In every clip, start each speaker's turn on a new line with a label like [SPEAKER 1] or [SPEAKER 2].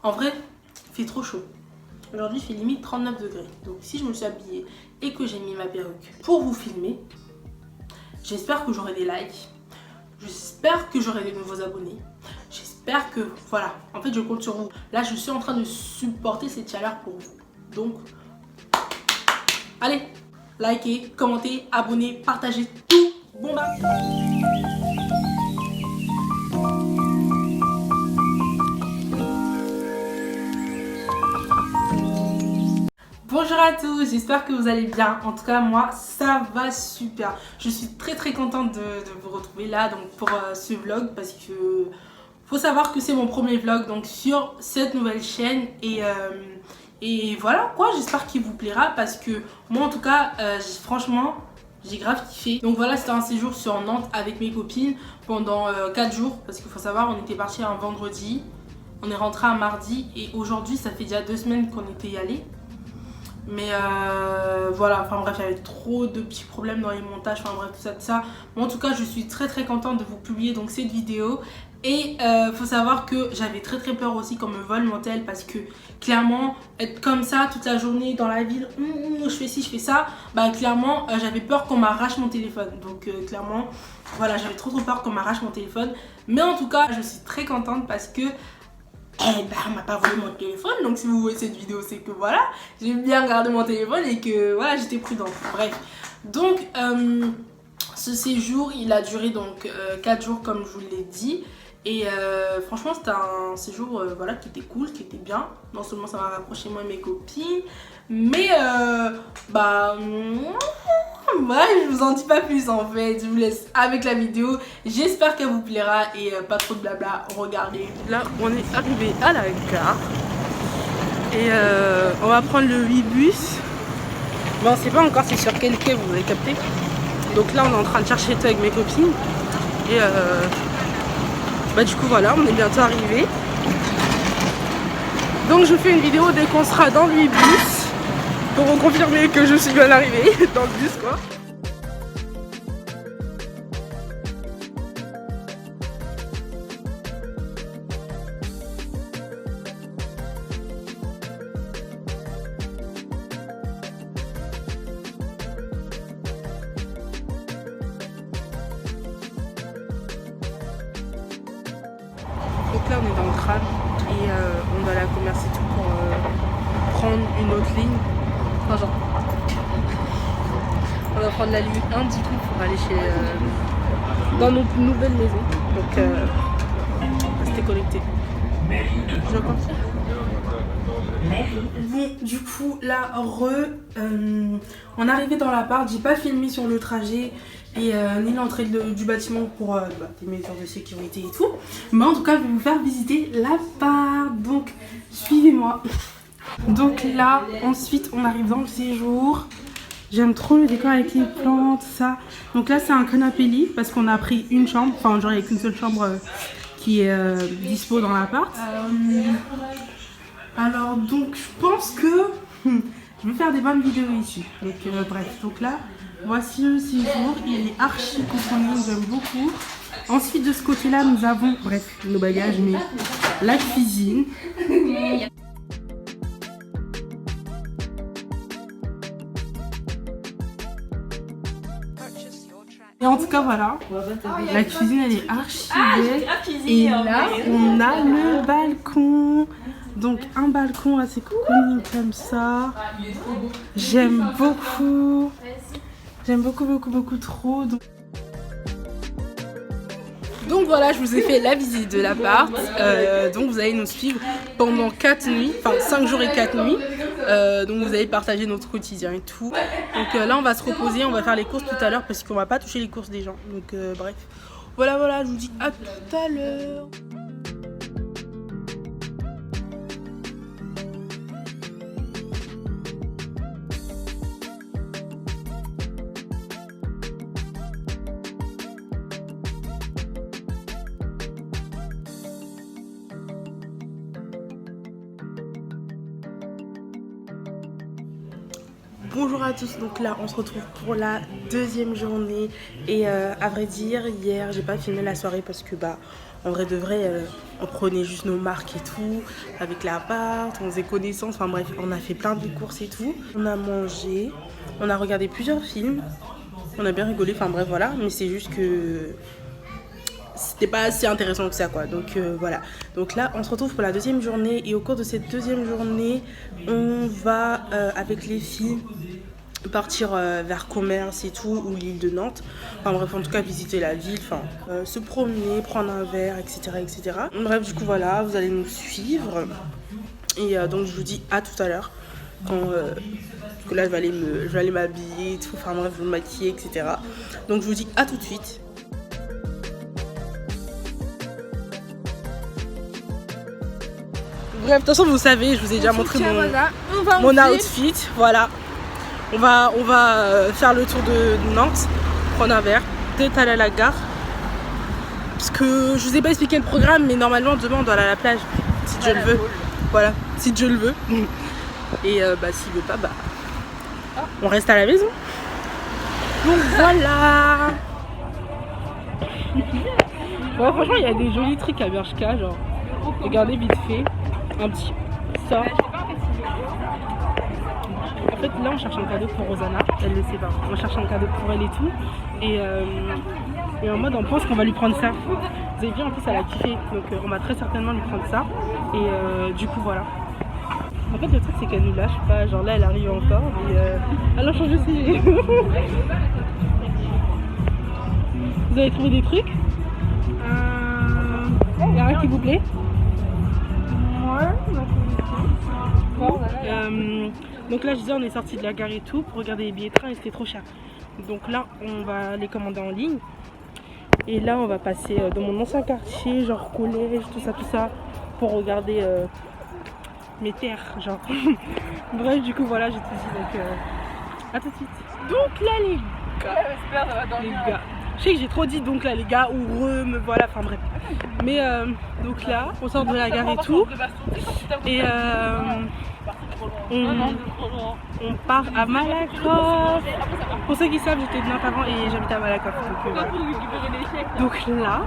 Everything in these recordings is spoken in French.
[SPEAKER 1] En vrai, il fait trop chaud. Aujourd'hui, il fait limite 39 degrés. Donc si je me suis habillée et que j'ai mis ma perruque pour vous filmer, j'espère que j'aurai des likes. J'espère que j'aurai des nouveaux abonnés. J'espère que, voilà, en fait je compte sur vous. Là je suis en train de supporter cette chaleur pour vous. Donc, allez, likez, commentez, abonnez, partagez tout. Bon bah. Bonjour à tous, j'espère que vous allez bien. En tout cas moi ça va super. Je suis très contente de vous retrouver là donc pour ce vlog parce que faut savoir que c'est mon premier vlog donc sur cette nouvelle chaîne et voilà quoi, j'espère qu'il vous plaira parce que moi en tout cas franchement j'ai grave kiffé. Donc voilà, c'était un séjour sur Nantes avec mes copines pendant 4 jours parce qu'il faut savoir on était parti un vendredi, on est rentré un mardi et aujourd'hui ça fait déjà 2 semaines qu'on était y allé. Mais voilà, enfin bref, il y avait trop de petits problèmes dans les montages, enfin bref, tout ça. Moi en tout cas, je suis très contente de vous publier donc cette vidéo. Et faut savoir que j'avais très peur aussi qu'on me vole mon tel parce que clairement, être comme ça toute la journée dans la ville, je fais ci, je fais ça, bah clairement, j'avais peur qu'on m'arrache mon téléphone. Donc clairement, voilà, j'avais trop peur qu'on m'arrache mon téléphone. Mais en tout cas, je suis très contente parce que on m'a pas volé mon téléphone, donc si vous voyez cette vidéo c'est que voilà, j'ai bien gardé mon téléphone et que voilà, j'étais prudente. Bref, donc ce séjour il a duré donc 4 jours comme je vous l'ai dit et franchement c'était un séjour voilà, qui était cool, qui était bien. Non seulement ça m'a rapproché moi et mes copines, mais ouais, je vous en dis pas plus en fait, je vous laisse avec la vidéo, j'espère qu'elle vous plaira et pas trop de blabla, regardez. Là on est arrivé à la gare et on va prendre le 8 bus, mais on sait pas encore c'est sur quel quai, vous avez capté. Donc là on est en train de chercher tout avec mes copines et du coup voilà, on est bientôt arrivé. Donc je fais une vidéo dès qu'on sera dans le 8 bus pour vous confirmer que je suis bien arrivée dans le bus quoi. Donc là on est dans le tram et on va à la commerce et tout pour prendre une autre ligne. Enfin genre, on va prendre la ligne 1 du coup pour aller dans notre nouvelle maison. Donc restez connectés. Je vais partir. Bon du coup là on est arrivé dans l'appart, j'ai pas filmé sur le trajet et ni l'entrée du bâtiment pour des mesures de sécurité et tout. Mais en tout cas je vais vous faire visiter l'appart, donc suivez-moi. Donc là ensuite on arrive dans le séjour. J'aime trop le décor avec les plantes, ça. Donc là c'est un canapé lit parce qu'on a pris une chambre, enfin genre il n'y a qu'une seule chambre qui est dispo dans l'appart. Alors donc je pense que je vais faire des bonnes vidéos ici. Donc bref, donc là voici le séjour, il est archi consommé, j'aime beaucoup. Ensuite de ce côté là nous avons, bref, nos bagages, mais la cuisine. Et en tout cas voilà, la cuisine elle est archi belle. Et là on a le balcon. Donc un balcon assez cocooning comme ça. J'aime beaucoup. J'aime beaucoup trop. Donc voilà, je vous ai fait la visite de l'appart. Donc vous allez nous suivre pendant 4 nuits, enfin 5 jours et 4 nuits. Donc vous allez partager notre quotidien et tout. Donc là on va se reposer, on va faire les courses tout à l'heure parce qu'on va pas toucher les courses des gens. Donc bref, voilà, je vous dis à tout à l'heure. Bonjour à tous, donc là on se retrouve pour la deuxième journée et à vrai dire hier j'ai pas filmé la soirée parce que En vrai de vrai, on prenait juste nos marques et tout, avec l'appart, on faisait connaissance, enfin bref, on a fait plein de courses et tout. On a mangé, on a regardé plusieurs films, on a bien rigolé, enfin bref voilà, mais c'est juste que c'était pas assez intéressant que ça quoi, donc voilà. Donc là on se retrouve pour la deuxième journée et au cours de cette deuxième journée, on va avec les filles partir vers Commerce et tout, ou l'île de Nantes. Enfin bref, en tout cas visiter la ville, enfin se promener, prendre un verre, etc., etc. Bref, du coup voilà, vous allez nous suivre. Et donc je vous dis à tout à l'heure. Quand parce que là je vais aller m'habiller et tout, enfin bref, je vais me maquiller, etc. Donc je vous dis à tout de suite. Bref, de toute façon vous savez, je vous ai déjà montré mon outfit, voilà. On va faire le tour de Nantes, prendre un verre, peut-être aller à la gare. Parce que je vous ai pas expliqué le programme, mais normalement demain on doit aller à la plage, si Dieu le veut. Voilà, si Dieu le veut. Et s'il veut pas, on reste à la maison. Donc voilà. Ouais, franchement il y a des jolis trucs à Bershka, genre. Regardez vite fait, un petit ça. En fait là on cherche un cadeau pour Rosanna, elle le sait pas, on cherche un cadeau pour elle et tout, et en mode on pense qu'on va lui prendre ça. Vous avez vu en plus elle a kiffé, donc on va très certainement lui prendre ça, et du coup voilà. En fait le truc c'est qu'elle nous lâche pas, genre là elle arrive encore, mais elle a changé aussi. Vous avez trouvé des trucs? Y'a rien qui vous plaît? Donc là je disais on est sorti de la gare et tout pour regarder les billets de train et c'était trop cher. Donc là on va les commander en ligne. Et là on va passer dans mon ancien quartier, genre collège, tout ça, pour regarder mes terres, genre. Bref du coup voilà j'ai tout dit, donc à tout de suite. Donc là les gars, je sais que j'ai trop dit donc là les gars, ou me voilà, enfin bref. Mais donc là on sort de la gare et tout. Et on part à Malakoff. Pour ceux qui savent, j'étais de Nantes avant et j'habite à Malakoff. Donc là,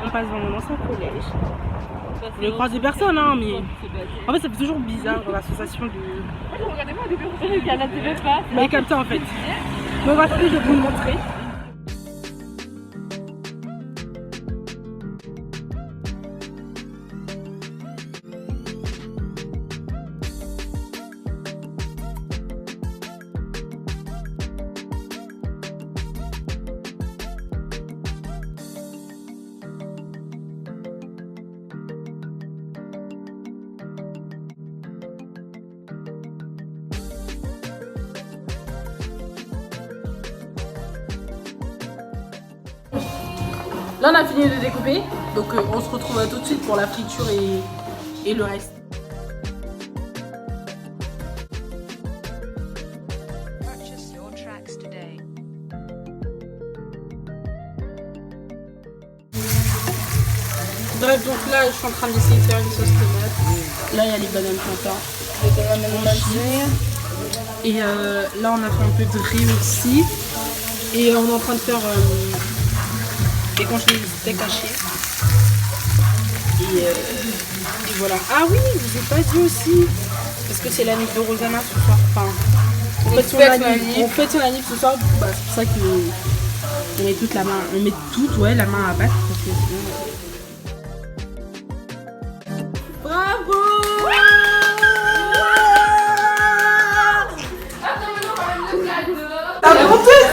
[SPEAKER 1] on passe dans mon ancien collège. Je ne croise des personnes, hein, mais en fait, ça fait toujours bizarre dans l'association de. Mais comme ça en fait. Donc attendez, je vais vous le montrer. Là on a fini de découper, donc on se retrouve tout de suite pour la friture et le reste. Bref, donc là je suis en train d'essayer de faire une sauce tomate. Là il y a les bananes plantain. Et là on a fait un peu de riz aussi. Et on est en train de faire des congelés de steak haché. Et voilà. Ah oui, je vous ai pas dit aussi. Parce que c'est l'anniv de Rosanna ce soir. Enfin, on fait son anniv ce soir. Bah, c'est pour ça qu'on met toute la main. On met toute la main à battre. Bravo! T'as honteuse!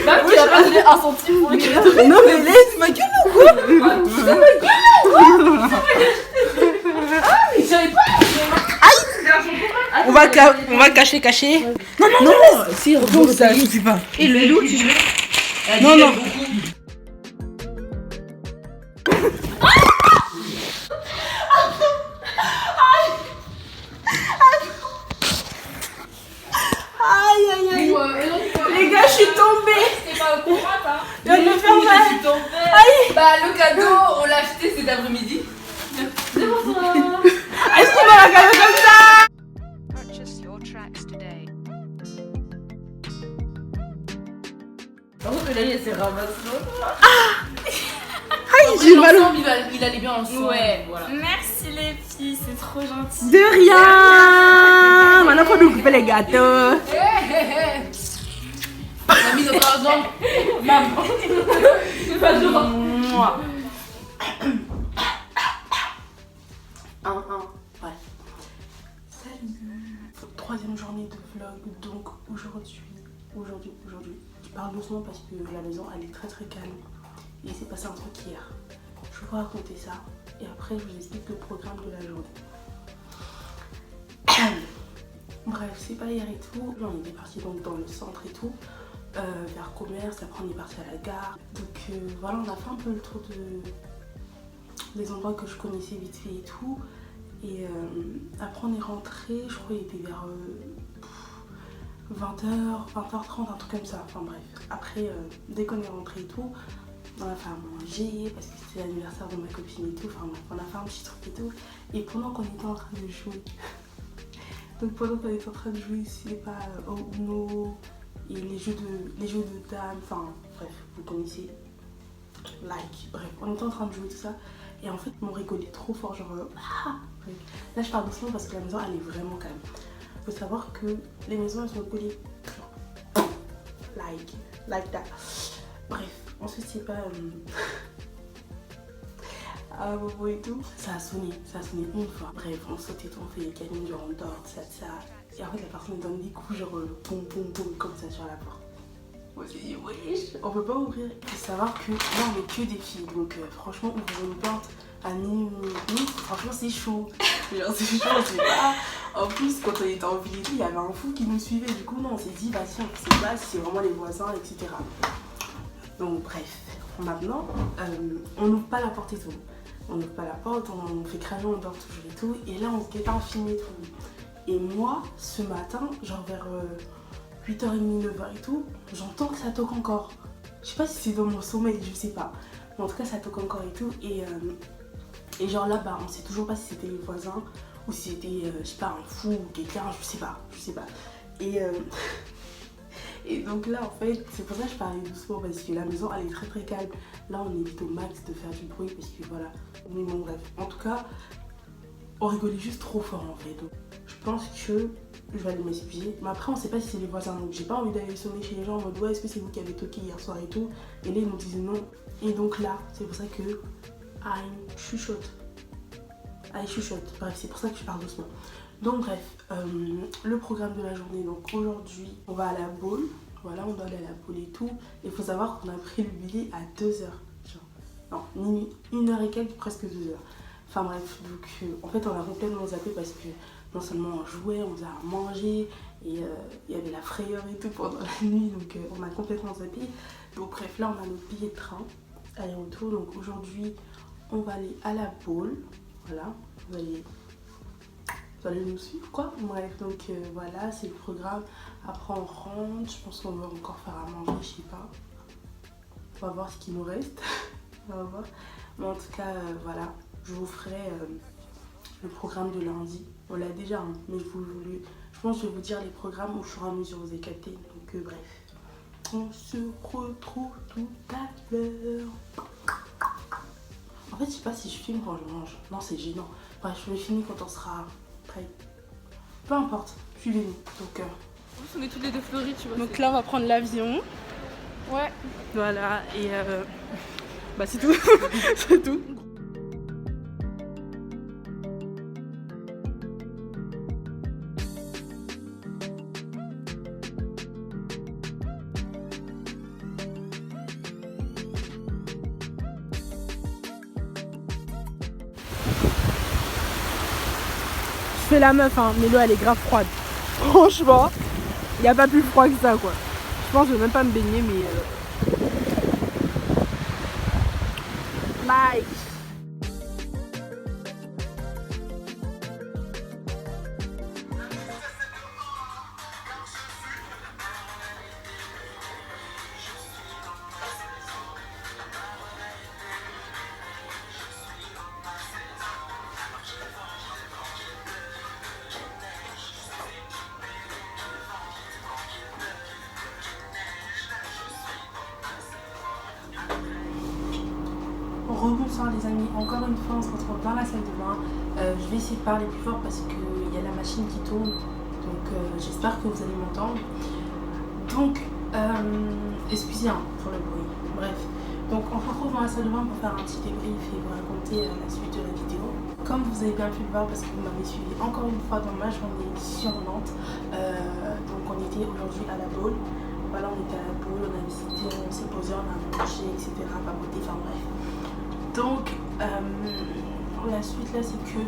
[SPEAKER 1] Tu n'as pas donné un centime pour le cadeau. Non mais laisse ma gueule ou quoi? Putain ma gueule! Ah mais j'avais pas! Aïe! On va cacher. Non, si retrouve ça suffit pas. Et le loup tu veux? Non. Aïe. Les gars, je suis tombée.
[SPEAKER 2] C'était pas au courant, hein.
[SPEAKER 1] Je vais me faire mal. Aïe.
[SPEAKER 2] Bah, le cadeau, on l'a acheté cet après-midi. C'est bonsoir.
[SPEAKER 1] Est-ce qu'on va la regarder comme ça?
[SPEAKER 2] Par contre, Mélanie, elle s'est ramassée.
[SPEAKER 1] Aïe. j'ai mal au...
[SPEAKER 2] Il allait bien ensemble.
[SPEAKER 3] Ouais,
[SPEAKER 2] voilà.
[SPEAKER 3] Merci les filles, c'est trop gentil.
[SPEAKER 1] De rien. Maintenant faut nous couper les gâteaux.
[SPEAKER 2] On a mis notre argent. Maman. Pas de droit.
[SPEAKER 1] Ouais. Salut. Troisième journée de vlog. Donc aujourd'hui, je parle doucement parce que la maison elle est très calme. Et il s'est passé un truc hier. Je vais vous raconter ça et après je vous explique le programme de la journée. Bref, c'est pas hier et tout. Là, on était parti donc dans le centre et tout, vers commerce. Après on est parti à la gare. Donc voilà, on a fait un peu le tour des endroits que je connaissais vite fait et tout. Et après on est rentré, je crois qu'il était vers 20h, 20h30, un truc comme ça. Enfin bref, après dès qu'on est rentré et tout, on a fait à manger parce que c'était l'anniversaire de ma copine et tout. Enfin bref, on a fait un petit truc et tout. Et pendant qu'on était en train de jouer, donc pendant qu'on était en train de jouer, c'est pas au Uno et les jeux de dames, enfin bref, vous connaissez, like, bref, on était en train de jouer tout ça. Et en fait, on rigolait trop fort, genre bref. Là je parle doucement parce que la maison elle est vraiment calme. Faut savoir que les maisons elles sont collées like that. Bref, ensuite c'est pas à un moment et tout. Ça a sonné une fois. Bref, on saute et tout, on fait les câlins, genre on dort, ça. Et en fait la personne donne des coups genre boum comme ça sur la porte. On s'est dit wesh, on peut pas ouvrir. Il faut savoir que là on est que des filles, donc franchement ouvrir une porte à minuit, franchement c'est chaud. Genre c'est chaud, c'est pas. En plus quand on était en ville, il y avait un fou qui nous suivait. Du coup non, on s'est dit bah si on sait pas si c'est vraiment les voisins, etc. Donc bref, maintenant on n'ouvre pas la porte et tout. On n'ouvre pas la porte, on fait cramer, on dort toujours et tout. Et là on se guette en film et tout. Et moi ce matin, genre vers 8h30, 9h et tout, j'entends que ça toque encore. Je sais pas si c'est dans mon sommeil, je sais pas. Mais en tout cas ça toque encore et tout. Et genre là bah on sait toujours pas si c'était les voisins ou si c'était je sais pas un fou ou quelqu'un, je sais pas. Et donc là en fait c'est pour ça que je parlais doucement parce que la maison elle est très calme. Là on évite au max de faire du bruit parce que voilà. Mais bon bref, en tout cas on rigolait juste trop fort en fait. Donc, je pense que je vais aller m'excuser. Mais après on sait pas si c'est les voisins, donc j'ai pas envie d'aller sonner chez les gens en mode ouais est-ce que c'est vous qui avez toqué hier soir et tout. Et là ils nous disent non. Et donc là c'est pour ça que chuchote. Bref c'est pour ça que je parle doucement. Donc bref, le programme de la journée, donc aujourd'hui on va à la boule, voilà on doit aller à la boule et tout. Il faut savoir qu'on a pris le billet à 2h, genre, non, 1h et quelques, presque 2h. Enfin bref, donc en fait on a complètement zappé parce que non seulement on jouait, on faisait à manger et il y avait la frayeur et tout pendant la nuit, donc on a complètement zappé. Donc bref, là on a notre billet de train, aller-retour, donc aujourd'hui on va aller à la boule, voilà, vous allez nous suivre quoi. Bref donc voilà c'est le programme. Après on rentre, je pense qu'on va encore faire à manger, je sais pas, on va voir ce qu'il nous reste. On va voir, mais en tout cas voilà, je vous ferai le programme de lundi. On l'a déjà hein, mais je pense que je vais vous dire les programmes au fur et à mesure, vous avez capté. Donc bref, on se retrouve tout à l'heure. En fait je sais pas si je filme quand je mange, non c'est gênant. Bref je vais filmer quand on sera prêt. Peu importe, suivez-nous. Donc
[SPEAKER 2] on est tous les deux fleuris, tu vois.
[SPEAKER 1] donc là on va prendre l'avion.
[SPEAKER 2] Ouais.
[SPEAKER 1] Voilà et bah c'est tout. C'est tout. Je fais la meuf hein, mais l'eau elle est grave froide. Franchement, il n'y a pas plus froid que ça quoi. Je pense que je vais même pas me baigner mais like. Rebond une fois on se retrouve dans la salle de bain. Je vais essayer de parler plus fort parce qu'il y a la machine qui tourne. Donc j'espère que vous allez m'entendre. Donc excusez pour le bruit. Bref. Donc on se retrouve dans la salle de bain pour faire un petit débrief et vous raconter la suite de la vidéo. Comme vous avez bien pu le voir parce que vous m'avez suivi encore une fois dans ma journée sur Nantes. Donc on était aujourd'hui à la Baule. Voilà, on était à la Baule, on a visité, on s'est posé, on a mangé, etc. Papoté, enfin bref. Donc la suite là c'est que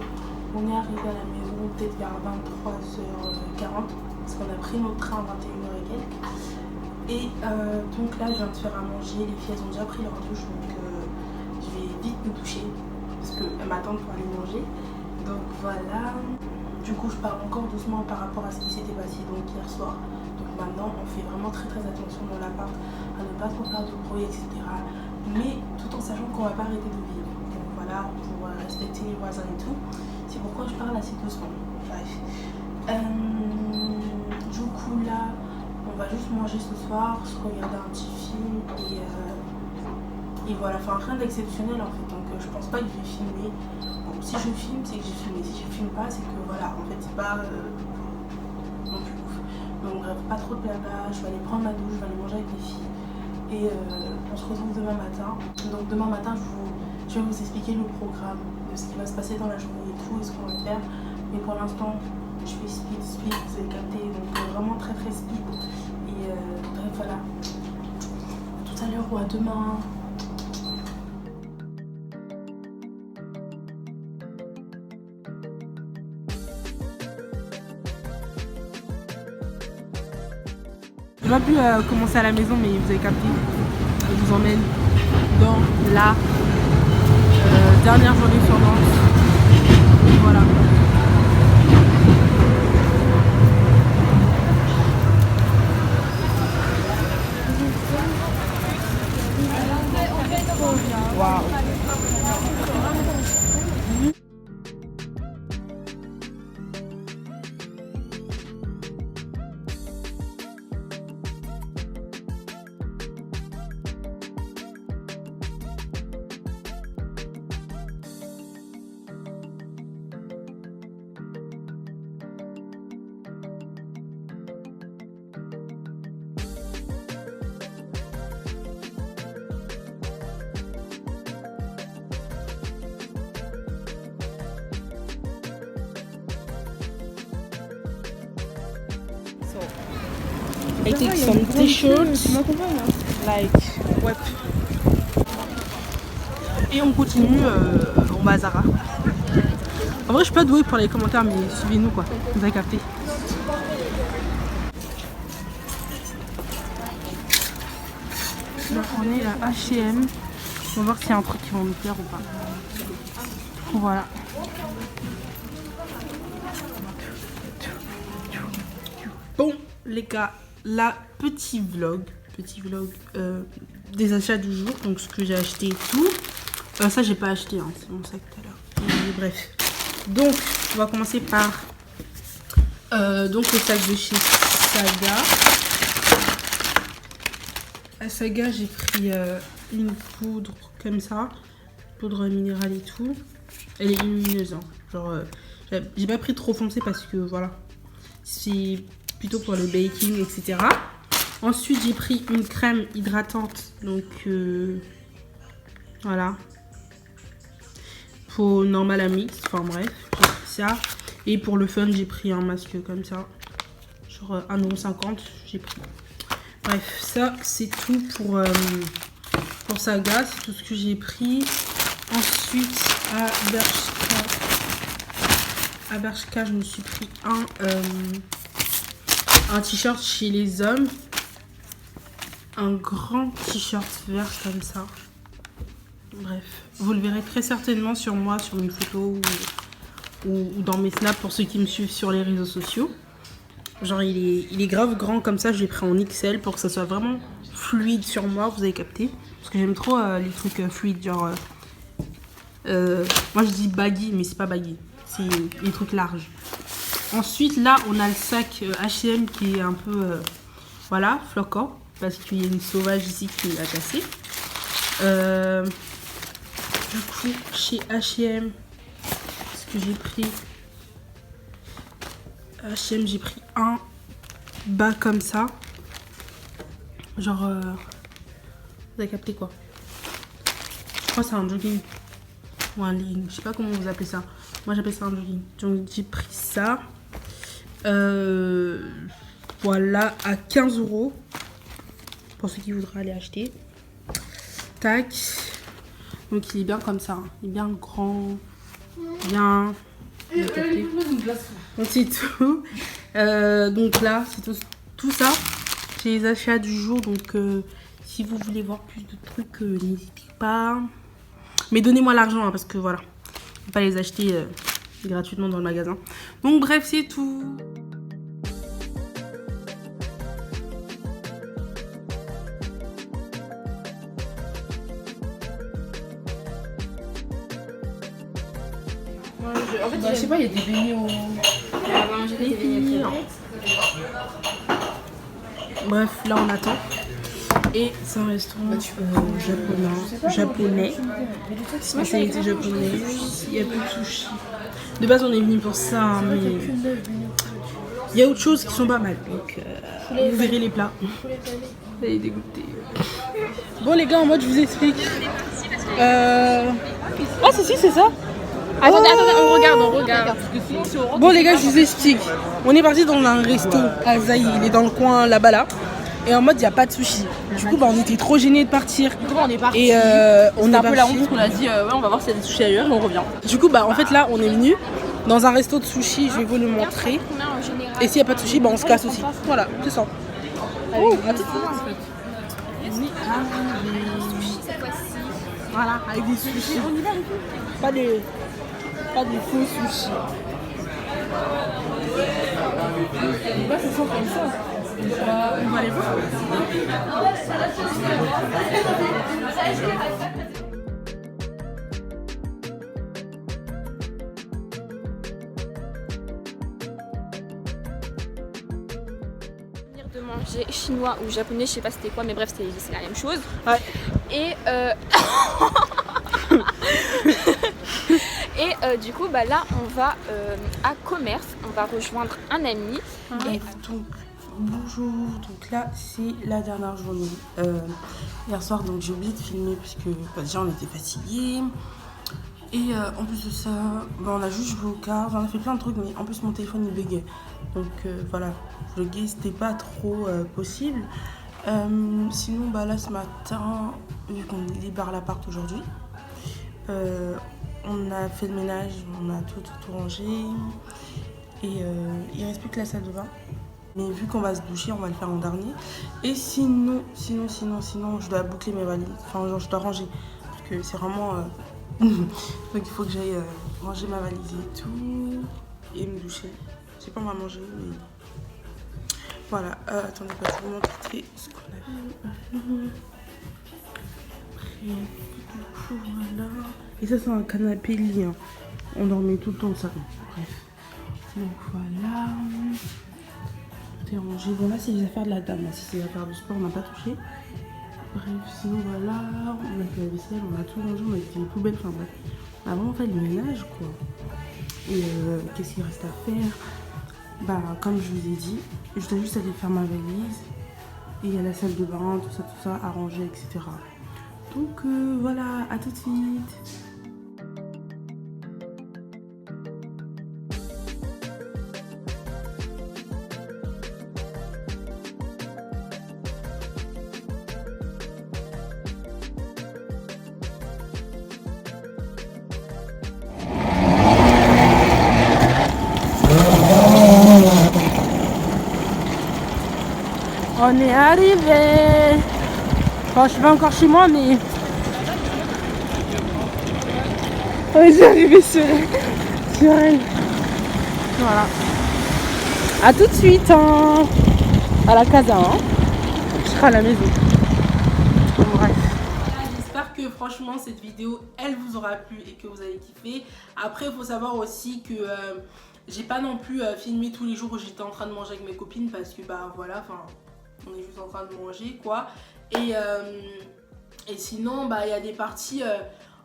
[SPEAKER 1] on est arrivé à la maison peut-être vers 23h40 parce qu'on a pris notre train à 21h et quelques. Et donc là je viens de faire à manger, les filles elles ont déjà pris leur douche donc je vais vite me doucher parce qu'elles m'attendent pour aller manger. Donc voilà, du coup je parle encore doucement par rapport à ce qui s'était passé donc hier soir. Donc maintenant on fait vraiment très attention dans l'appart à ne pas trop faire de bruit etc. Mais tout en sachant qu'on va pas arrêter de vivre. Donc voilà, pour respecter les voisins et tout. C'est pourquoi je parle assez doucement. Bref. Du coup là on va juste manger ce soir, se regarder un petit film et voilà, enfin rien d'exceptionnel en fait, donc je pense pas que je vais filmer. Bon, si je filme c'est que j'ai filmé, si je filme pas c'est que voilà, en fait c'est pas non plus ouf. Donc bref, pas trop de blabla, je vais aller prendre ma douche, je vais aller manger avec les filles et on se retrouve demain matin. Donc demain matin je vais vous expliquer le programme de ce qui va se passer dans la journée et tout et ce qu'on va faire, mais pour l'instant je fais speed, vous avez capté, donc vraiment très speed. Et bref, voilà. À tout à l'heure ou à demain. Je n'ai pas pu commencer à la maison, mais vous avez capté. Je vous emmène dans la dernière journée sur Nantes. Voilà. Wow. I take some t-shirts, like, ouais. Et on continue, on va à Zara. En vrai, je suis pas douée pour les commentaires, mais suivez-nous quoi, vous avez capté. Donc on est à H&M, on va voir s'il y a un truc qui va nous plaire ou pas. Voilà. Bon les gars, la petit vlog des achats du jour, donc ce que j'ai acheté et tout. Ça j'ai pas acheté, hein, c'est mon sac tout à l'heure. Bref, donc on va commencer par donc le sac de chez Saga. À Saga j'ai pris une poudre comme ça, poudre minérale et tout. Elle est lumineuse, hein. Genre j'ai pas pris trop foncé parce que voilà, c'est plutôt pour le baking, etc. Ensuite, j'ai pris une crème hydratante, donc voilà, pour normal à mix, enfin bref, j'ai pris ça. Et pour le fun, j'ai pris un masque comme ça, genre 1,50 €, j'ai pris. Bref, ça c'est tout pour Saga, c'est tout ce que j'ai pris. Ensuite, à Bershka, je me suis pris un t-shirt chez les hommes, un grand t-shirt vert comme ça. Bref, vous le verrez très certainement sur moi, sur une photo ou dans mes snaps pour ceux qui me suivent sur les réseaux sociaux. Genre il est grave grand comme ça, je l'ai pris en XL pour que ça soit vraiment fluide sur moi, vous avez capté. Parce que j'aime trop les trucs fluides, genre moi je dis baggy mais c'est pas baggy, c'est les trucs larges. Ensuite là on a le sac H&M qui est un peu voilà, floquant parce qu'il y a une sauvage ici qui l'a cassé. Du coup, chez H&M, ce que j'ai pris. H&M, j'ai pris un bas comme ça. Genre, vous avez capté quoi? Je crois que c'est un jogging. Ou un legging, je sais pas comment vous appelez ça. Moi j'appelle ça un jogging. Donc j'ai pris ça. Voilà, à 15 €. Pour ceux qui voudraient aller acheter. Tac. Donc il est bien comme ça. Il est bien grand. Bien. Donc c'est tout. Donc là, c'est tout ça. C'est les achats du jour. Donc si vous voulez voir plus de trucs, n'hésitez pas. Mais donnez-moi l'argent, hein, parce que voilà. On peut pas les acheter gratuitement dans le magasin. Donc bref, c'est tout.
[SPEAKER 2] En fait, je sais pas, il y a des beignets au.
[SPEAKER 1] Bref, là on attend. Et c'est un restaurant japonais. Spécialité japonaise. Il y a plus de sushi. De base, on est venu pour ça, hein, mais il y a autre chose qui sont pas mal. Donc, vous verrez les plats. Vous allez dégoûter. Bon, les gars, en mode, je vous explique. Ah, si, c'est ça.
[SPEAKER 2] Attendez, on regarde.
[SPEAKER 1] Bon, les gars, je vous explique. On est parti dans un resto à Zaï. Il est dans le coin là-bas, là. Et en mode, il n'y a pas de sushi. Du coup, on était trop gênés de partir.
[SPEAKER 2] Du coup, on est parti.
[SPEAKER 1] Et on
[SPEAKER 2] a
[SPEAKER 1] a
[SPEAKER 2] un peu la honte parce qu'on a dit, ouais, on va voir s'il y a des sushis ailleurs et on revient.
[SPEAKER 1] Du coup, en fait, là, on est venu dans un resto de sushi. Je vais vous le montrer. Et s'il n'y a pas de sushi, on se casse aussi. Voilà, c'est ça. Oh, à tout de suite. Voilà, avec des sushis. Pas des faux sushis.
[SPEAKER 2] Pourquoi ça sent comme ça?
[SPEAKER 1] On va aller voir.
[SPEAKER 3] De manger chinois ou japonais, je sais pas c'était quoi, mais bref, c'est la même chose.
[SPEAKER 1] Ouais.
[SPEAKER 3] Et du coup, là, on va à commerce, on va rejoindre un ami.
[SPEAKER 1] Et donc, bonjour. Donc là, c'est la dernière journée. Hier soir, donc j'ai oublié de filmer parce que déjà on était fatigués. Et en plus de ça, on a juste joué au cartes, on a fait plein de trucs, mais en plus mon téléphone il buguait. Donc voilà, vlogger c'était pas trop possible. Sinon, là ce matin, vu qu'on libère l'appart aujourd'hui, on a fait le ménage, on a tout rangé. Et il reste plus que la salle de bain. Mais vu qu'on va se doucher, on va le faire en dernier. Et sinon, je dois boucler mes valises. Enfin, genre, je dois ranger. Parce que c'est vraiment... Donc, il faut que j'aille ranger ma valise et tout. Et me doucher. Je sais pas, on va manger, mais... Voilà. Attendez, je vais vous montrer ce qu'on a fait. Après, du coup, voilà. Et ça, c'est un canapé lit. Hein. On dormait tout le temps, ça. Bref. Donc, voilà. Tout est rangé. Bon, là, c'est les affaires de la dame. Là, si c'est les affaires du sport, on n'a pas touché. Bref, sinon, voilà. On a fait la vaisselle, on a tout rangé, on a fait les poubelles. Enfin, bref. On a vraiment fait le ménage, quoi. Et qu'est-ce qu'il reste à faire? Comme je vous ai dit, je dois juste aller faire ma valise. Et il y a la salle de bain, tout ça, à ranger, etc. Donc, voilà. À tout de suite. On est arrivé. Bon, je suis pas encore chez moi, mais... On est arrivé sur elle. Voilà. A tout de suite, hein. À la casa, hein. Je serai à la maison. Bon, bref. J'espère que franchement cette vidéo, elle vous aura plu et que vous avez kiffé. Après, il faut savoir aussi que... j'ai pas non plus filmé tous les jours où j'étais en train de manger avec mes copines parce que voilà, enfin... On est juste en train de manger quoi. Et sinon il y a des parties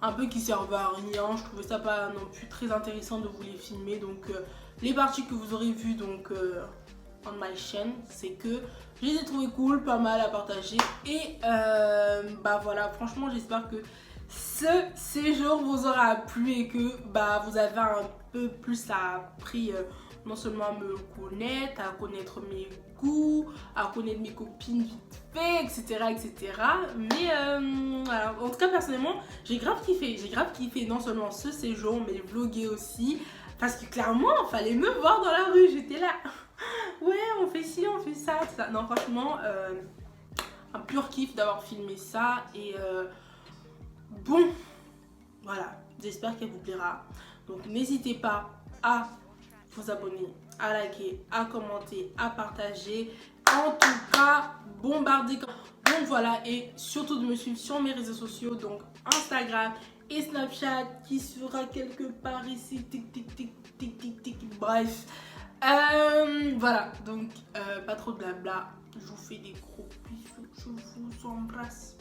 [SPEAKER 1] un peu qui servent à rien. Je trouvais ça pas non plus très intéressant de vous les filmer. Donc les parties que vous aurez vues donc on my chaîne, c'est que je les ai trouvées cool, pas mal à partager. Et bah voilà, franchement j'espère que ce séjour vous aura plu et que bah vous avez un peu plus appris non seulement à me connaître, à connaître mes goûts, à connaître mes copines vite fait, etc. etc. Mais voilà. En tout cas personnellement j'ai grave kiffé non seulement ce séjour mais vlogger aussi, parce que clairement fallait me voir dans la rue, j'étais là ouais on fait ci, on fait ça, tout ça. Non franchement un pur kiff d'avoir filmé ça et bon voilà, j'espère qu'elle vous plaira. Donc n'hésitez pas à vous abonner, à liker, à commenter, à partager. En tout cas, bombardez. Donc voilà, et surtout de me suivre sur mes réseaux sociaux, donc Instagram et Snapchat qui sera quelque part ici. Tic tic tic tic tic tic. Bref, voilà. Donc pas trop de blabla. Je vous fais des gros bisous. Je vous embrasse.